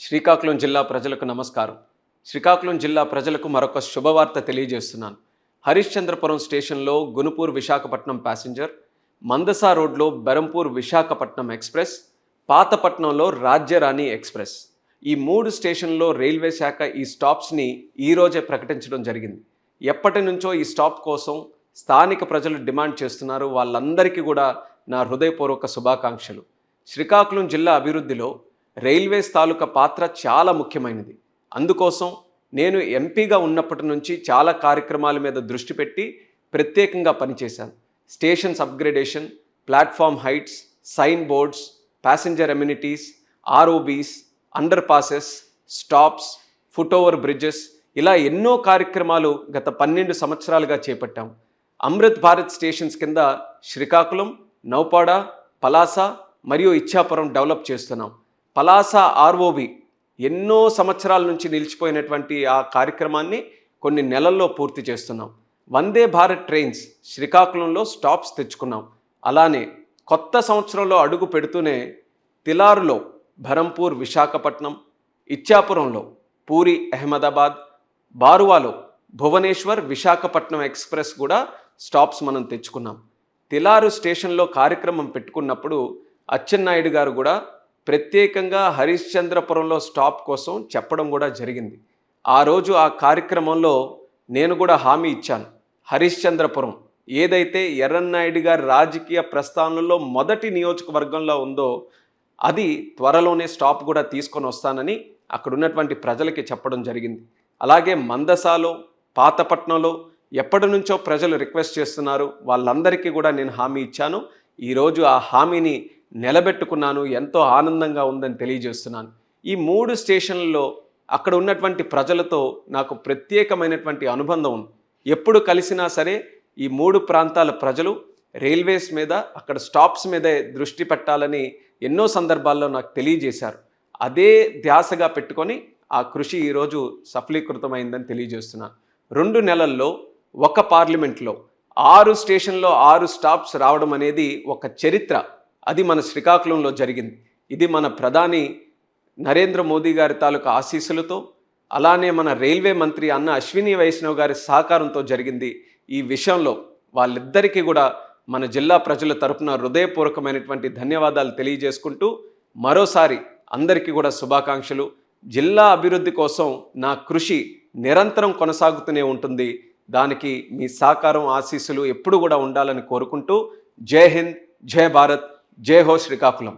శ్రీకాకుళం జిల్లా ప్రజలకు నమస్కారం. శ్రీకాకుళం జిల్లా ప్రజలకు మరొక శుభవార్త తెలియజేస్తున్నాను. హరిశ్చంద్రపురం స్టేషన్లో గునుపూర్ విశాఖపట్నం ప్యాసింజర్, మందసా రోడ్లో బెరంపూర్ విశాఖపట్నం ఎక్స్ప్రెస్, పాతపట్నంలో రాజ్యరాణి ఎక్స్ప్రెస్, ఈ 3 స్టేషన్లో రైల్వే శాఖ ఈ స్టాప్స్ని ఈరోజే ప్రకటించడం జరిగింది. ఎప్పటి నుంచో ఈ స్టాప్ కోసం స్థానిక ప్రజలు డిమాండ్ చేస్తున్నారు. వాళ్ళందరికీ కూడా నా హృదయపూర్వక శుభాకాంక్షలు. శ్రీకాకుళం జిల్లా అభివృద్ధిలో రైల్వేస్ తాలూకా పాత్ర చాలా ముఖ్యమైనది. అందుకోసం నేను ఎంపీగా ఉన్నప్పటి నుంచి చాలా కార్యక్రమాల మీద దృష్టి పెట్టి ప్రత్యేకంగా పనిచేశాను. Stations upgradation, platform heights, sign boards, passenger amenities, ROBs, under passes, stops, foot over bridges, ఇలా ఎన్నో కార్యక్రమాలు గత 12 సంవత్సరాలుగా చేపట్టాం. అమృత్ భారత్ స్టేషన్స్ కింద శ్రీకాకుళం, నౌపాడ, పలాస మరియు ఇచ్చాపురం డెవలప్ చేస్తున్నాం. పలాస ఆర్ఓబి ఎన్నో సంవత్సరాల నుంచి నిలిచిపోయినటువంటి ఆ కార్యక్రమాన్ని కొన్ని నెలల్లో పూర్తి చేస్తున్నాం. వందే భారత్ ట్రైన్స్ శ్రీకాకుళంలో స్టాప్స్ తెచ్చుకున్నాం. అలానే కొత్త సంవత్సరంలో అడుగు పెడుతూనే తిలారులో బెరంపూర్ విశాఖపట్నం, ఇచ్చాపురంలో పూరి అహ్మదాబాద్, బారువాలో భువనేశ్వర్ విశాఖపట్నం ఎక్స్ప్రెస్ కూడా స్టాప్స్ మనం తెచ్చుకున్నాం. తిలారు స్టేషన్లో కార్యక్రమం పెట్టుకున్నప్పుడు అచ్చెన్నాయుడు గారు కూడా ప్రత్యేకంగా హరిశ్చంద్రపురంలో స్టాప్ కోసం చెప్పడం కూడా జరిగింది. ఆ రోజు ఆ కార్యక్రమంలో నేను కూడా హామీ ఇచ్చాను. హరిశ్చంద్రపురం ఏదైతే ఎర్రన్నాయుడు గారి రాజకీయ ప్రస్థానంలో మొదటి నియోజకవర్గంలో ఉందో అది త్వరలోనే స్టాప్ కూడా తీసుకొని వస్తానని అక్కడ ఉన్నటువంటి ప్రజలకి చెప్పడం జరిగింది. అలాగే మందసాలో, పాతపట్నంలో ఎప్పటి నుంచో ప్రజలు రిక్వెస్ట్ చేస్తున్నారు. వాళ్ళందరికీ కూడా నేను హామీ ఇచ్చాను. ఈరోజు ఆ హామీని నిలబెట్టుకున్నాను. ఎంతో ఆనందంగా ఉందని తెలియజేస్తున్నాను. ఈ 3 స్టేషన్లలో అక్కడ ఉన్నటువంటి ప్రజలతో నాకు ప్రత్యేకమైనటువంటి అనుబంధం ఉంది. ఎప్పుడు కలిసినా సరే ఈ 3 ప్రాంతాల ప్రజలు రైల్వేస్ మీద, అక్కడ స్టాప్స్ మీదే దృష్టి పెట్టాలని ఎన్నో సందర్భాల్లో నాకు తెలియజేశారు. అదే ధ్యాసగా పెట్టుకొని ఆ కృషి ఈరోజు సఫలీకృతమైందని తెలియజేస్తున్నాను. 2 నెలల్లో ఒక పార్లమెంట్లో 6 స్టేషన్లో 6 స్టాప్స్ రావడం అనేది ఒక చరిత్ర. అది మన శ్రీకాకుళంలో జరిగింది. ఇది మన ప్రధాని నరేంద్ర మోదీ గారి తాలూకా ఆశీస్సులతో, అలానే మన రైల్వే మంత్రి అన్న అశ్విని వైష్ణవ్ గారి సహకారంతో జరిగింది. ఈ విషయంలో వాళ్ళిద్దరికీ కూడా మన జిల్లా ప్రజల తరపున హృదయపూర్వకమైనటువంటి ధన్యవాదాలు తెలియజేసుకుంటూ మరోసారి అందరికీ కూడా శుభాకాంక్షలు. జిల్లా అభివృద్ధి కోసం నా కృషి నిరంతరం కొనసాగుతూనే ఉంటుంది. దానికి మీ సహకారం, ఆశీస్సులు ఎప్పుడు కూడా ఉండాలని కోరుకుంటూ జై హింద్, జై భారత్, జై హో శ్రీకాకుళం.